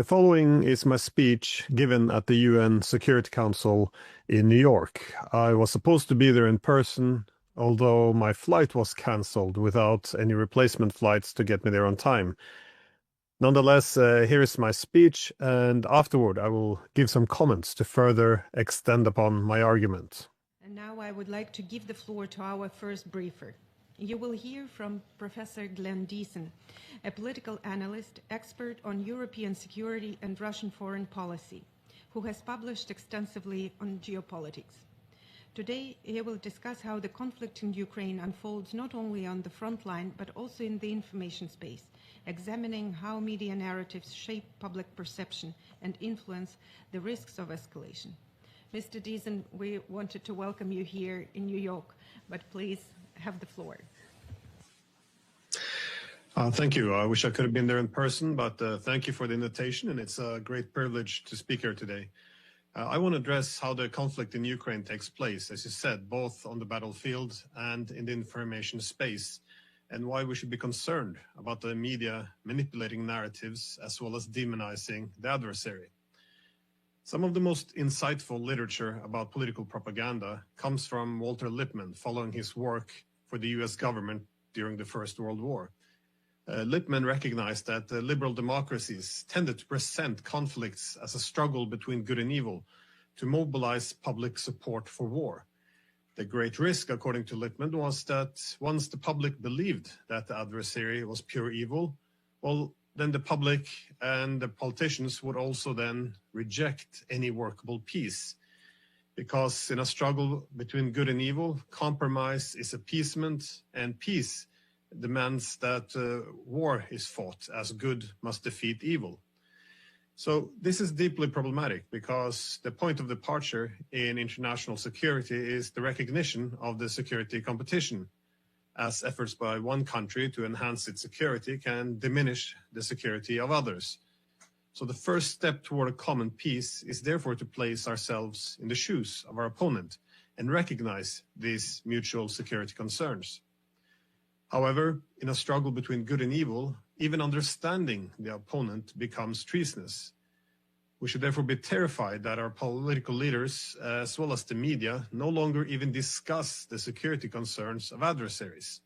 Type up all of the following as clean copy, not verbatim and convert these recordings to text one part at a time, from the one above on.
The following is my speech given at the UN Security Council in New York. I was supposed to be there in person, although my flight was cancelled without any replacement flights to get me there on time. Nonetheless, here is my speech, and afterward I will give some comments to further extend upon my argument. And now I would like to give the floor to our first briefer. You will hear from Professor Diesen, a political analyst, expert on European security and Russian foreign policy, who has published extensively on geopolitics. Today, he will discuss how the conflict in Ukraine unfolds not only on the front line, but also in the information space, examining how media narratives shape public perception and influence the risks of escalation. Mr. Diesen, we wanted to welcome you here in New York, but please have the floor. Thank you. I wish I could have been there in person, but thank you for the invitation, and it's a great privilege to speak here today. I want to address how the conflict in Ukraine takes place, as you said, both on the battlefield and in the information space, and why we should be concerned about the media manipulating narratives as well as demonizing the adversary. Some of the most insightful literature about political propaganda comes from Walter Lippmann, following his work for the US government during the First World War. Lippmann recognized that liberal democracies tended to present conflicts as a struggle between good and evil to mobilize public support for war. The great risk, according to Lippmann, was that once the public believed that the adversary was pure evil, well, then the public and the politicians would also then reject any workable peace. Because in a struggle between good and evil, compromise is appeasement, and peace demands that war is fought, as good must defeat evil. So this is deeply problematic because the point of departure in international security is the recognition of the security competition, as efforts by one country to enhance its security can diminish the security of others. So the first step toward a common peace is therefore to place ourselves in the shoes of our opponent and recognize these mutual security concerns. However, in a struggle between good and evil, even understanding the opponent becomes treasonous. We should therefore be terrified that our political leaders, as well as the media, no longer even discuss the security concerns of adversaries.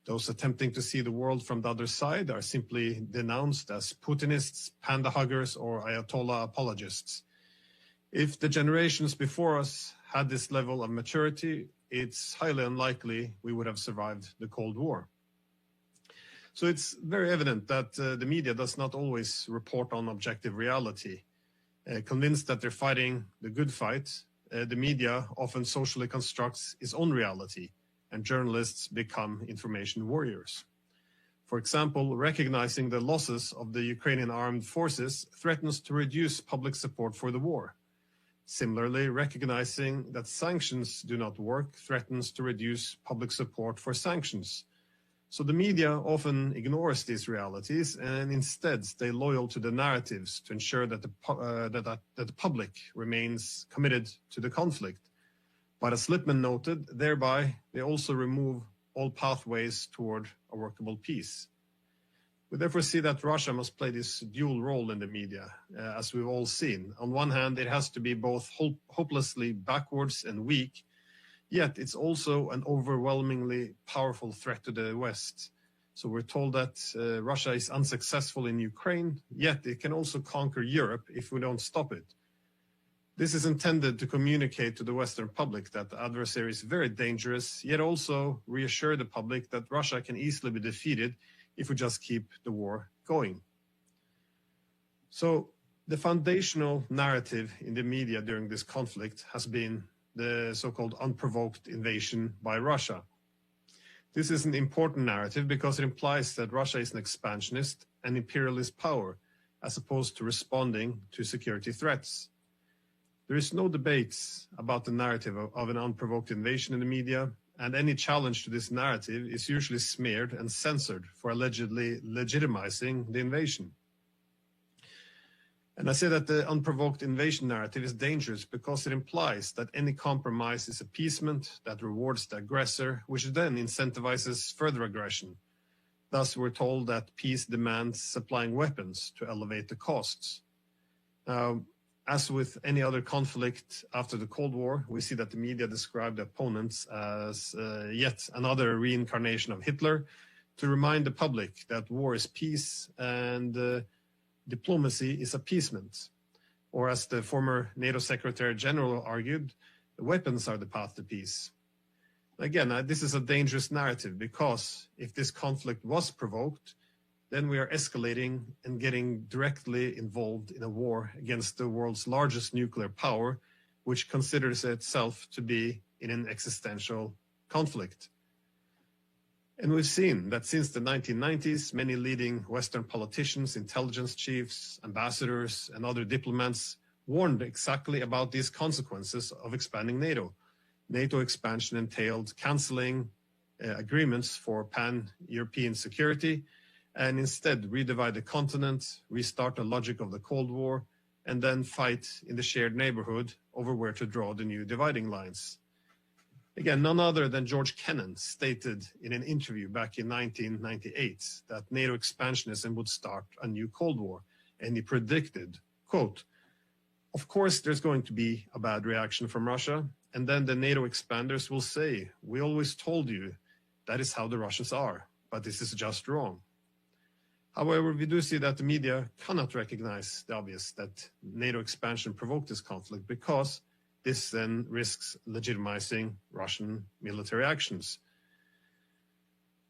Those attempting to see the world from the other side are simply denounced as Putinists, panda huggers, or Ayatollah apologists. If the generations before us had this level of maturity, it's highly unlikely we would have survived the Cold War. So it's very evident that the media does not always report on objective reality. Convinced that they're fighting the good fight, the media often socially constructs its own reality, and journalists become information warriors. For example, recognizing the losses of the Ukrainian armed forces threatens to reduce public support for the war. Similarly, recognizing that sanctions do not work threatens to reduce public support for sanctions. So the media often ignores these realities and instead stay loyal to the narratives to ensure that the public remains committed to the conflict. But as Lippmann noted, thereby they also remove all pathways toward a workable peace. We therefore see that Russia must play this dual role in the media, as we've all seen. On one hand, it has to be both hopelessly backwards and weak, yet it's also an overwhelmingly powerful threat to the West. So we're told that Russia is unsuccessful in Ukraine, yet it can also conquer Europe if we don't stop it. This is intended to communicate to the Western public that the adversary is very dangerous, yet also reassure the public that Russia can easily be defeated if we just keep the war going. So the foundational narrative in the media during this conflict has been the so-called unprovoked invasion by Russia. This is an important narrative because it implies that Russia is an expansionist and imperialist power, as opposed to responding to security threats. There is no debates about the narrative of an unprovoked invasion in the media, and any challenge to this narrative is usually smeared and censored for allegedly legitimizing the invasion. And I say that the unprovoked invasion narrative is dangerous because it implies that any compromise is appeasement that rewards the aggressor, which then incentivizes further aggression. Thus, we're told that peace demands supplying weapons to elevate the costs. Now, as with any other conflict after the Cold War, we see that the media describe the opponents as yet another reincarnation of Hitler to remind the public that war is peace and diplomacy is appeasement. Or as the former NATO Secretary General argued, the weapons are the path to peace. Again, this is a dangerous narrative because if this conflict was provoked, then we are escalating and getting directly involved in a war against the world's largest nuclear power, which considers itself to be in an existential conflict. And we've seen that since the 1990s, many leading Western politicians, intelligence chiefs, ambassadors, and other diplomats warned exactly about these consequences of expanding NATO. NATO expansion entailed canceling agreements for pan-European security and instead redivide the continent, restart the logic of the Cold War, and then fight in the shared neighborhood over where to draw the new dividing lines. Again, none other than George Kennan stated in an interview back in 1998 that NATO expansionism would start a new Cold War, and he predicted, quote, "Of course, there's going to be a bad reaction from Russia, and then the NATO expanders will say, we always told you that is how the Russians are, but this is just wrong." However, we do see that the media cannot recognize the obvious that NATO expansion provoked this conflict because this then risks legitimizing Russian military actions.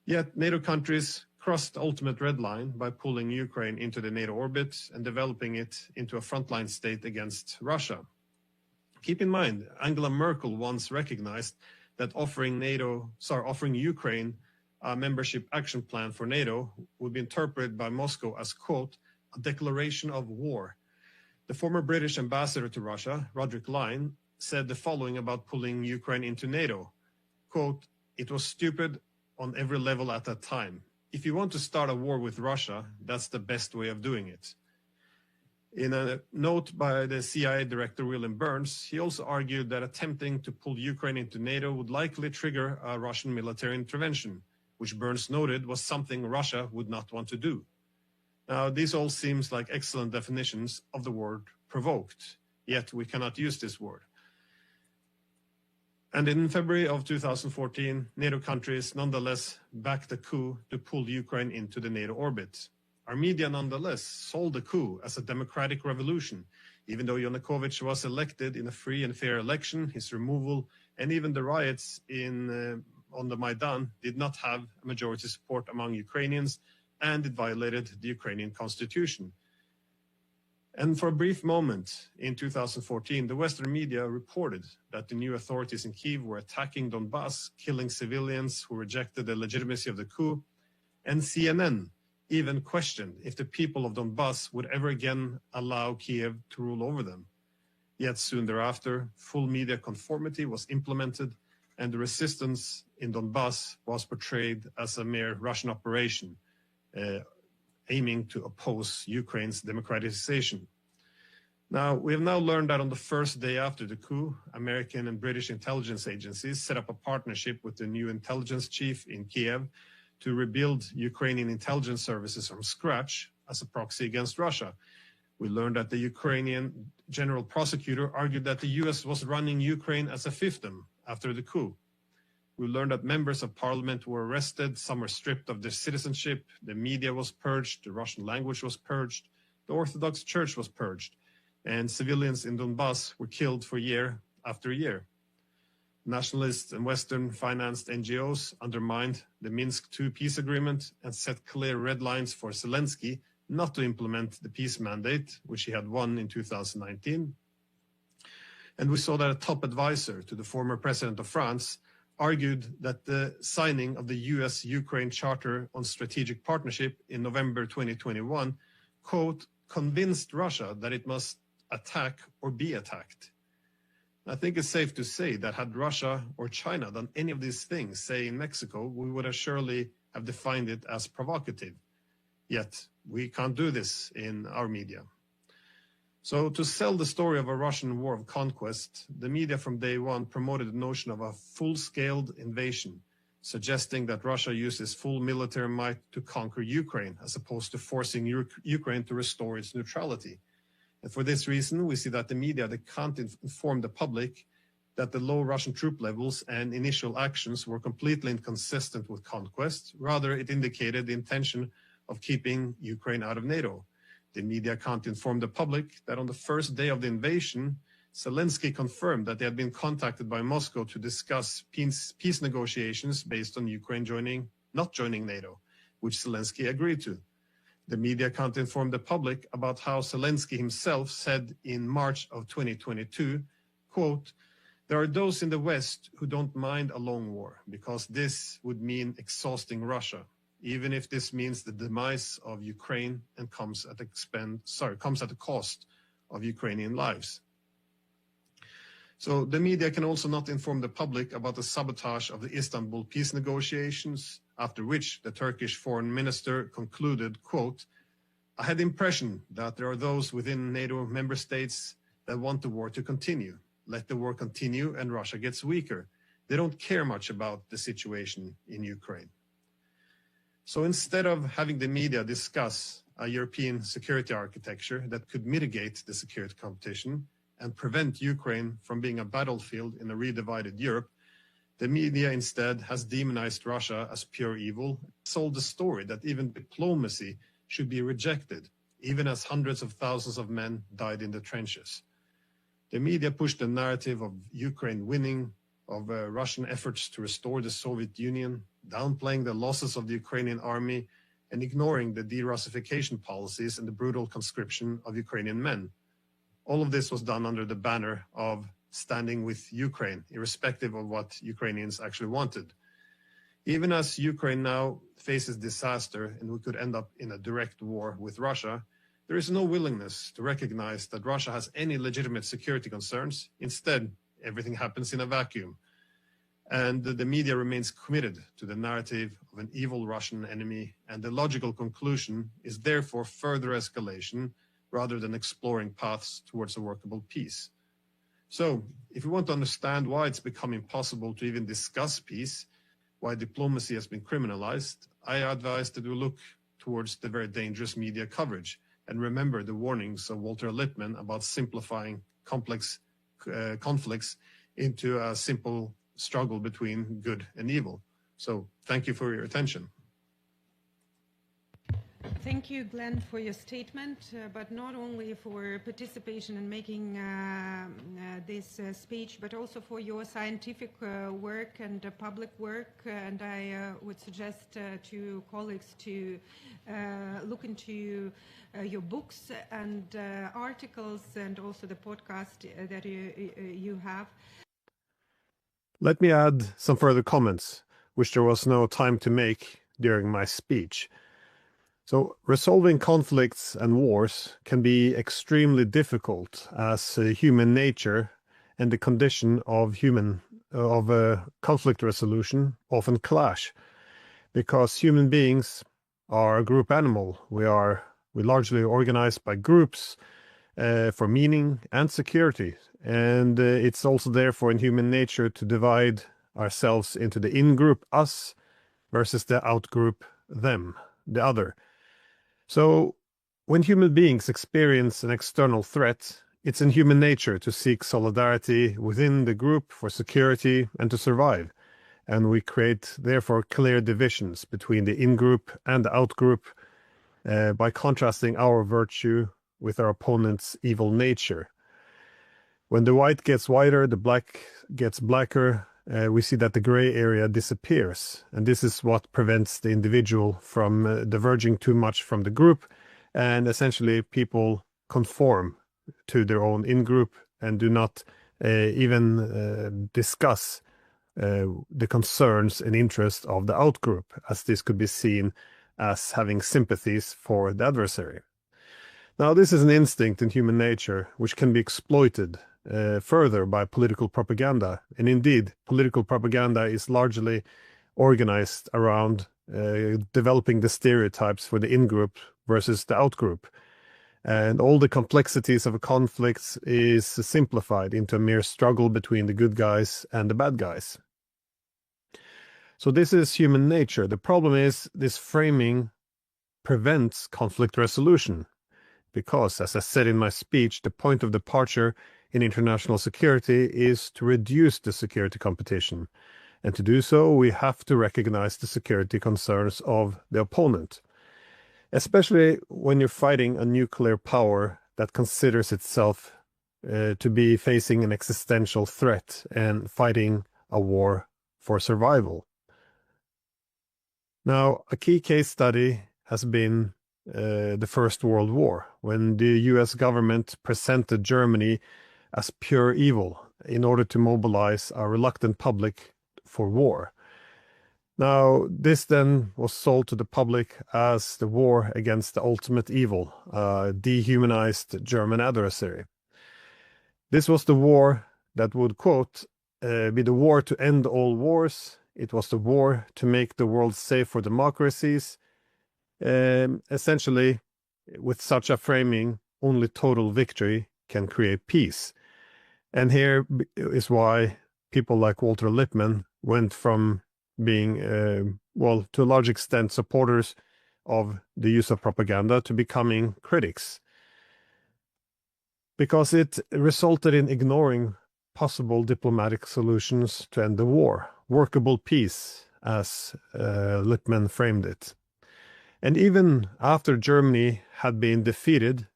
Yet NATO countries crossed the ultimate red line by pulling Ukraine into the NATO orbit and developing it into a frontline state against Russia. Keep in mind, Angela Merkel once recognized that offering Ukraine a membership action plan for NATO would be interpreted by Moscow as, quote, "a declaration of war." The former British ambassador to Russia, Roderick Lyne, said the following about pulling Ukraine into NATO, quote, "It was stupid on every level at that time. If you want to start a war with Russia, that's the best way of doing it." In a note by the CIA Director William Burns, he also argued that attempting to pull Ukraine into NATO would likely trigger a Russian military intervention, which Burns noted was something Russia would not want to do. Now, these all seems like excellent definitions of the word provoked, yet we cannot use this word. And in February of 2014, NATO countries nonetheless backed a coup to pull Ukraine into the NATO orbit. Our media nonetheless sold the coup as a democratic revolution. Even though Yanukovych was elected in a free and fair election, his removal and even the riots on the Maidan did not have a majority support among Ukrainians, and it violated the Ukrainian constitution. And for a brief moment in 2014, the Western media reported that the new authorities in Kyiv were attacking Donbass, killing civilians who rejected the legitimacy of the coup. And CNN even questioned if the people of Donbass would ever again allow Kyiv to rule over them. Yet soon thereafter, full media conformity was implemented, and the resistance in Donbass was portrayed as a mere Russian operation, aiming to oppose Ukraine's democratization. Now, we have now learned that on the first day after the coup, American and British intelligence agencies set up a partnership with the new intelligence chief in Kiev to rebuild Ukrainian intelligence services from scratch as a proxy against Russia. We learned that the Ukrainian general prosecutor argued that the US was running Ukraine as a fiefdom after the coup. We learned that members of parliament were arrested, some were stripped of their citizenship, the media was purged, the Russian language was purged, the Orthodox Church was purged, and civilians in Donbass were killed for year after year. Nationalists and Western-financed NGOs undermined the Minsk II peace agreement and set clear red lines for Zelensky not to implement the peace mandate, which he had won in 2019. And we saw that a top advisor to the former president of France argued that the signing of the US-Ukraine Charter on Strategic Partnership in November 2021, quote, convinced Russia that it must attack or be attacked. I think it's safe to say that had Russia or China done any of these things, say in Mexico, we would have surely have defined it as provocative. Yet we can't do this in our media. So to sell the story of a Russian war of conquest, the media from day one promoted the notion of a full-scaled invasion, suggesting that Russia uses full military might to conquer Ukraine, as opposed to forcing Ukraine to restore its neutrality. And for this reason, we see that the media, they can't inform the public that the low Russian troop levels and initial actions were completely inconsistent with conquest. Rather, it indicated the intention of keeping Ukraine out of NATO. The media can't inform the public that on the first day of the invasion, Zelensky confirmed that they had been contacted by Moscow to discuss peace negotiations based on Ukraine not joining NATO, which Zelensky agreed to. The media can't inform the public about how Zelensky himself said in March of 2022, quote, "There are those in the West who don't mind a long war because this would mean exhausting Russia, even if this means the demise of Ukraine and comes at the cost of Ukrainian lives." So the media can also not inform the public about the sabotage of the Istanbul peace negotiations, after which the Turkish foreign minister concluded, quote, "I had the impression that there are those within NATO member states that want the war to continue. Let the war continue and Russia gets weaker. They don't care much about the situation in Ukraine." So instead of having the media discuss a European security architecture that could mitigate the security competition and prevent Ukraine from being a battlefield in a redivided Europe, the media instead has demonized Russia as pure evil, sold the story that even diplomacy should be rejected, even as hundreds of thousands of men died in the trenches. The media pushed the narrative of Ukraine winning, of Russian efforts to restore the Soviet Union, downplaying the losses of the Ukrainian army, and ignoring the de-Russification policies and the brutal conscription of Ukrainian men. All of this was done under the banner of standing with Ukraine, irrespective of what Ukrainians actually wanted. Even as Ukraine now faces disaster and we could end up in a direct war with Russia, there is no willingness to recognize that Russia has any legitimate security concerns. Instead, everything happens in a vacuum. And the media remains committed to the narrative of an evil Russian enemy, and the logical conclusion is therefore further escalation rather than exploring paths towards a workable peace. So, if we want to understand why it's become impossible to even discuss peace, why diplomacy has been criminalized, I advise that we look towards the very dangerous media coverage and remember the warnings of Walter Lippmann about simplifying complex conflicts into a simple struggle between good and evil. So, thank you for your attention. Thank you, Glenn, for your statement, but not only for participation in making this speech, but also for your scientific work and public work. And I would suggest to colleagues to look into your books and articles and also the podcast that you have. Let me add some further comments, which there was no time to make during my speech. So, resolving conflicts and wars can be extremely difficult, as human nature and the condition of conflict resolution often clash, because human beings are a group animal. We largely organized by groups for meaning and security, and it's also therefore in human nature to divide ourselves into the in-group us versus the out-group them, the other. So, when human beings experience an external threat, it's in human nature to seek solidarity within the group for security and to survive. And we create, therefore, clear divisions between the in-group and the out-group by contrasting our virtue with our opponent's evil nature. When the white gets whiter, the black gets blacker, we see that the gray area disappears. And this is what prevents the individual from diverging too much from the group. And essentially, people conform to their own in-group and do not even discuss the concerns and interests of the out-group, as this could be seen as having sympathies for the adversary. Now, this is an instinct in human nature which can be exploited further by political propaganda. And indeed, political propaganda is largely organized around developing the stereotypes for the in-group versus the out-group. And all the complexities of a conflict is simplified into a mere struggle between the good guys and the bad guys. So this is human nature. The problem is this framing prevents conflict resolution because, as I said in my speech, the point of departure in international security is to reduce the security competition. And to do so, we have to recognize the security concerns of the opponent, especially when you're fighting a nuclear power that considers itself to be facing an existential threat and fighting a war for survival. Now, a key case study has been the First World War, when the US government presented Germany as pure evil in order to mobilize a reluctant public for war. Now, this then was sold to the public as the war against the ultimate evil, a dehumanized German adversary. This was the war that would, quote, be the war to end all wars. It was the war to make the world safe for democracies. Essentially, with such a framing, only total victory can create peace. And here is why people like Walter Lippmann went from being, well, to a large extent, supporters of the use of propaganda to becoming critics, because it resulted in ignoring possible diplomatic solutions to end the war, workable peace, as Lippmann framed it. And even after Germany had been defeated,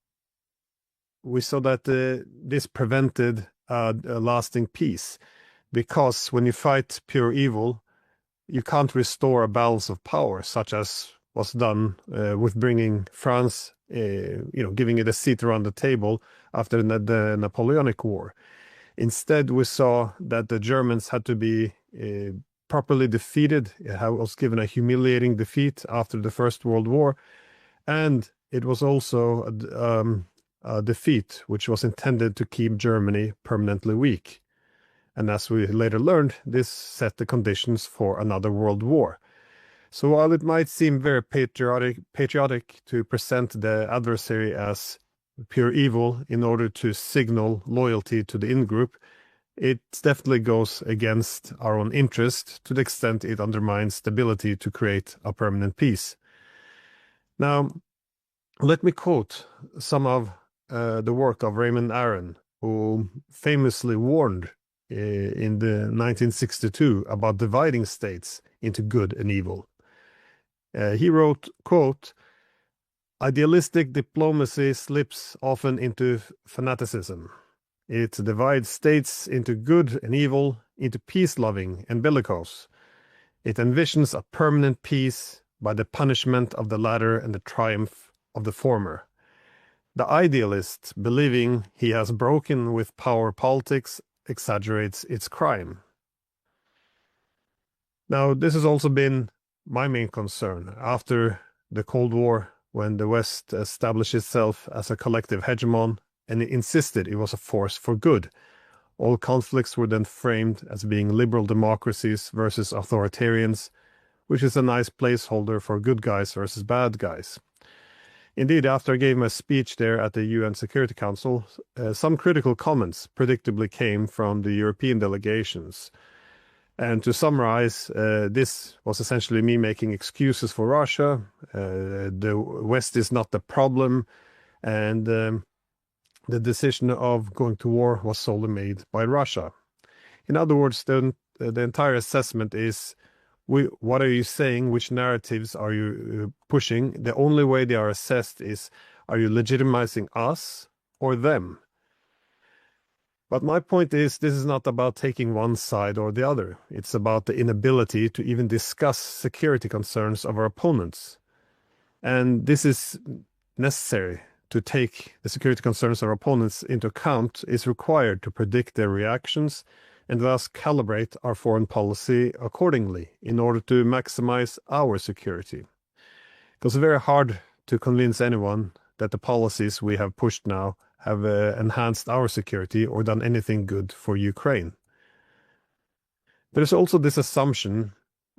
we saw that this prevented a lasting peace, because when you fight pure evil, you can't restore a balance of power, such as was done with bringing France, giving it a seat around the table after the Napoleonic War. Instead, we saw that the Germans had to be properly defeated. It was given a humiliating defeat after the First World War, and it was also a defeat which was intended to keep Germany permanently weak. And as we later learned, this set the conditions for another world war. So while it might seem very patriotic to present the adversary as pure evil in order to signal loyalty to the in-group, it definitely goes against our own interest to the extent it undermines the ability to create a permanent peace. Now, let me quote some of the work of Raymond Aron, who famously warned in the 1962 about dividing states into good and evil. He wrote, quote, "Idealistic diplomacy slips often into fanaticism. It divides states into good and evil, into peace-loving and bellicose. It envisions a permanent peace by the punishment of the latter and the triumph of the former. The idealist, believing he has broken with power politics, exaggerates its crime." Now, this has also been my main concern after the Cold War, when the West established itself as a collective hegemon and it insisted it was a force for good. All conflicts were then framed as being liberal democracies versus authoritarians, which is a nice placeholder for good guys versus bad guys. Indeed, after I gave my speech there at the UN Security Council, some critical comments predictably came from the European delegations. And to summarize, this was essentially me making excuses for Russia. The West is not the problem, and the decision of going to war was solely made by Russia. In other words, the entire assessment is, what are you saying? Which narratives are you pushing? The only way they are assessed is, are you legitimizing us or them? But my point is, this is not about taking one side or the other. It's about the inability to even discuss security concerns of our opponents. And this is necessary. To take the security concerns of our opponents into account is required to predict their reactions and thus calibrate our foreign policy accordingly in order to maximize our security. Because it's very hard to convince anyone that the policies we have pushed now have enhanced our security or done anything good for Ukraine. There's also this assumption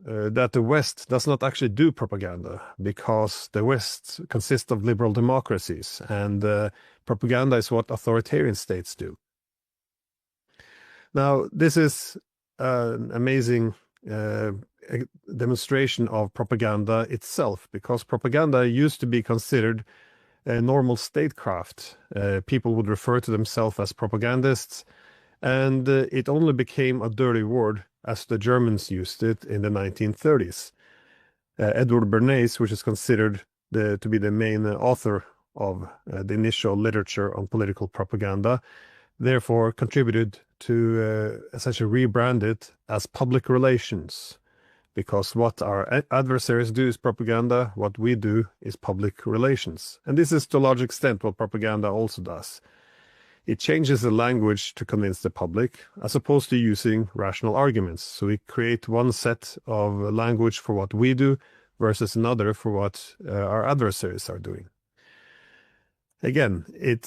that the West does not actually do propaganda, because the West consists of liberal democracies, and propaganda is what authoritarian states do. Now, this is an amazing a demonstration of propaganda itself, because propaganda used to be considered a normal statecraft. People would refer to themselves as propagandists, and it only became a dirty word as the Germans used it in the 1930s. Edward Bernays, which is considered to be the main author of the initial literature on political propaganda, therefore contributed to essentially rebrand it as public relations, because what our adversaries do is propaganda, what we do is public relations. And this is to a large extent what propaganda also does. It changes the language to convince the public, as opposed to using rational arguments. So we create one set of language for what we do versus another for what our adversaries are doing. Again, it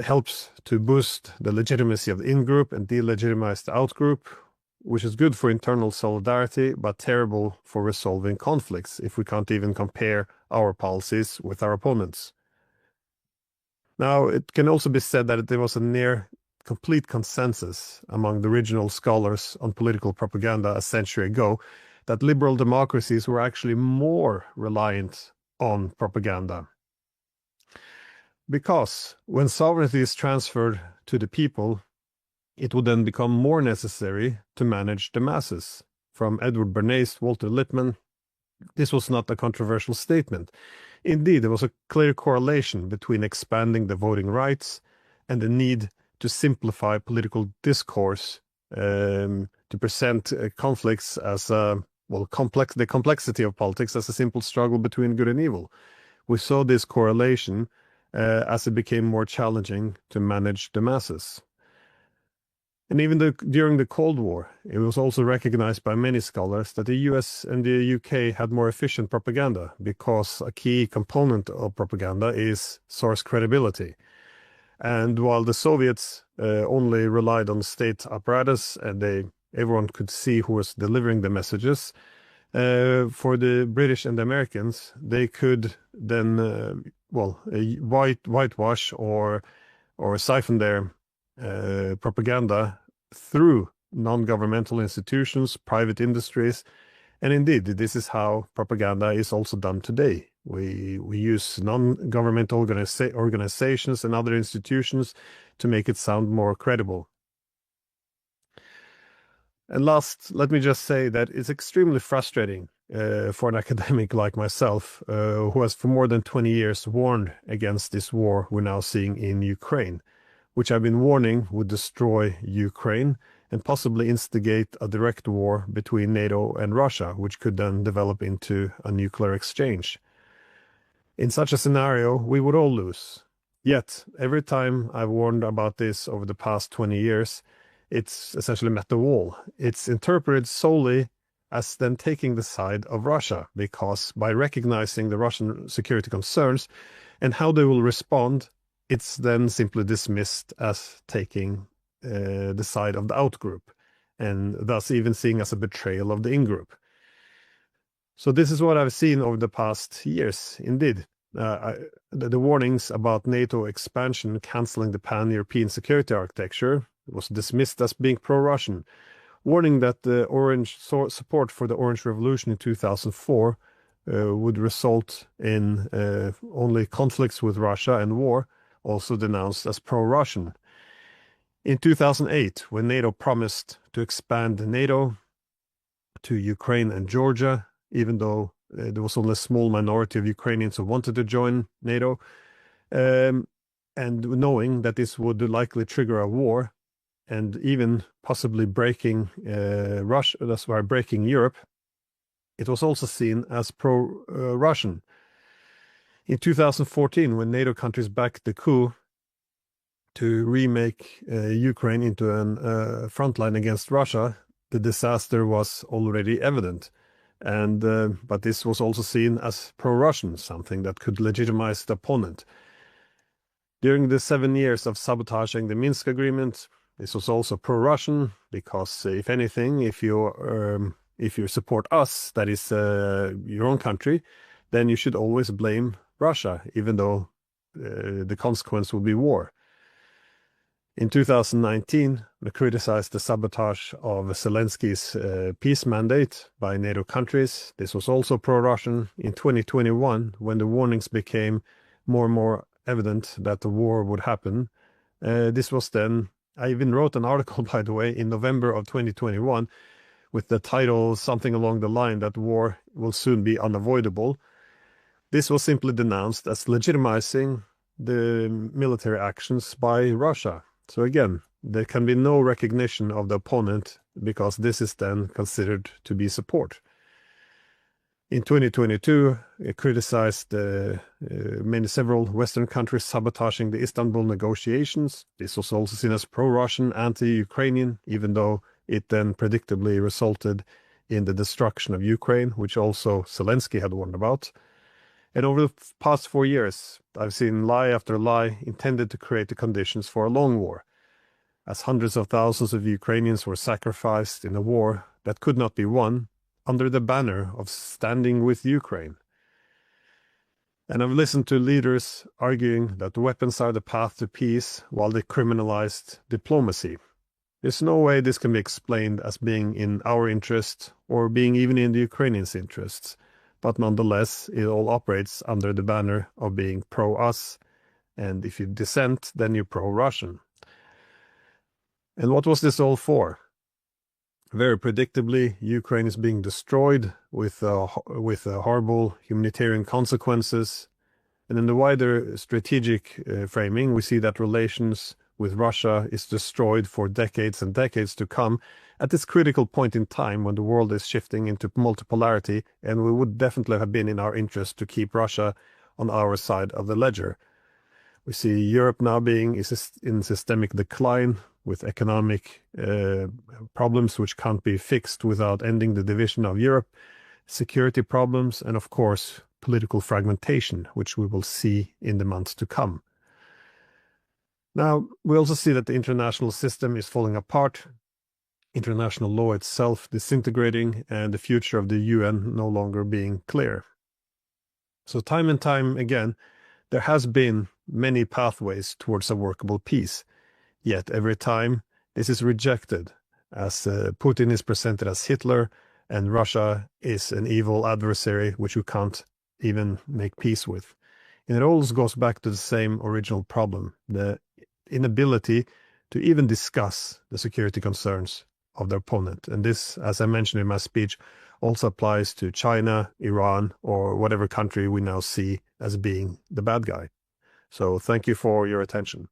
helps to boost the legitimacy of the in-group and delegitimize the out-group, which is good for internal solidarity, but terrible for resolving conflicts if we can't even compare our policies with our opponents. Now, it can also be said that there was a near complete consensus among the original scholars on political propaganda a century ago that liberal democracies were actually more reliant on propaganda. Because when sovereignty is transferred to the people, it would then become more necessary to manage the masses. From Edward Bernays, Walter Lippmann, this was not a controversial statement. Indeed, there was a clear correlation between expanding the voting rights and the need to simplify political discourse to present conflicts as the complexity of politics as a simple struggle between good and evil. We saw this correlation as it became more challenging to manage the masses. And even during the Cold War, it was also recognized by many scholars that the US and the UK had more efficient propaganda, because a key component of propaganda is source credibility. And while the Soviets only relied on state apparatus and everyone could see who was delivering the messages, for the British and the Americans, they could then, whitewash or siphon their propaganda through non-governmental institutions, private industries, and indeed, this is how propaganda is also done today. We use non-governmental organizations and other institutions to make it sound more credible. And last, let me just say that it's extremely frustrating for an academic like myself, who has for more than 20 years warned against this war we're now seeing in Ukraine, which I've been warning would destroy Ukraine and possibly instigate a direct war between NATO and Russia, which could then develop into a nuclear exchange. In such a scenario, we would all lose. Yet, every time I've warned about this over the past 20 years, it's essentially met the wall. It's interpreted solely as then taking the side of Russia, because by recognizing the Russian security concerns and how they will respond, it's then simply dismissed as taking the side of the out-group, and thus even seen as a betrayal of the in-group. So this is what I've seen over the past years, indeed. The warnings about NATO expansion cancelling the pan-European security architecture was dismissed as being pro-Russian, warning that the Orange support for the Orange Revolution in 2004 would result in only conflicts with Russia and war, also denounced as pro-Russian. In 2008, when NATO promised to expand NATO to Ukraine and Georgia, even though there was only a small minority of Ukrainians who wanted to join NATO, and knowing that this would likely trigger a war and even possibly breaking Russia, that's why breaking Europe, it was also seen as pro-Russian. In 2014, when NATO countries backed the coup to remake Ukraine into a frontline against Russia, the disaster was already evident. And but this was also seen as pro-Russian, something that could legitimize the opponent. During the 7 years of sabotaging the Minsk agreement, this was also pro-Russian, because if anything, if you support us, that is your own country, then you should always blame Russia, even though the consequence will be war. In 2019, we criticized the sabotage of Zelensky's peace mandate by NATO countries. This was also pro-Russian. In 2021, when the warnings became more and more evident that the war would happen, this was then, I even wrote an article, by the way, in November of 2021, with the title something along the line that war will soon be unavoidable. This was simply denounced as legitimizing the military actions by Russia. So again, there can be no recognition of the opponent because this is then considered to be support. In 2022, it criticized several Western countries sabotaging the Istanbul negotiations. This was also seen as pro-Russian, anti-Ukrainian, even though it then predictably resulted in the destruction of Ukraine, which also Zelensky had warned about. And over the past 4 years, I've seen lie after lie intended to create the conditions for a long war, as hundreds of thousands of Ukrainians were sacrificed in a war that could not be won under the banner of standing with Ukraine. And I've listened to leaders arguing that weapons are the path to peace while they criminalized diplomacy. There's no way this can be explained as being in our interest or being even in the Ukrainians' interests. But nonetheless, it all operates under the banner of being pro-us, and if you dissent, then you're pro-Russian. And what was this all for? Very predictably, Ukraine is being destroyed with horrible humanitarian consequences. And in the wider strategic framing, we see that relations with Russia is destroyed for decades and decades to come at this critical point in time when the world is shifting into multipolarity, and we would definitely have been in our interest to keep Russia on our side of the ledger. We see Europe now being in systemic decline with economic problems which can't be fixed without ending the division of Europe, security problems, and of course, political fragmentation, which we will see in the months to come. Now, we also see that the international system is falling apart, international law itself disintegrating, and the future of the UN no longer being clear. So time and time again, there has been many pathways towards a workable peace. Yet every time this is rejected, as Putin is presented as Hitler and Russia is an evil adversary which we can't even make peace with. And it always goes back to the same original problem, the inability to even discuss the security concerns of their opponent. And this, as I mentioned in my speech, also applies to China, Iran, or whatever country we now see as being the bad guy. So thank you for your attention.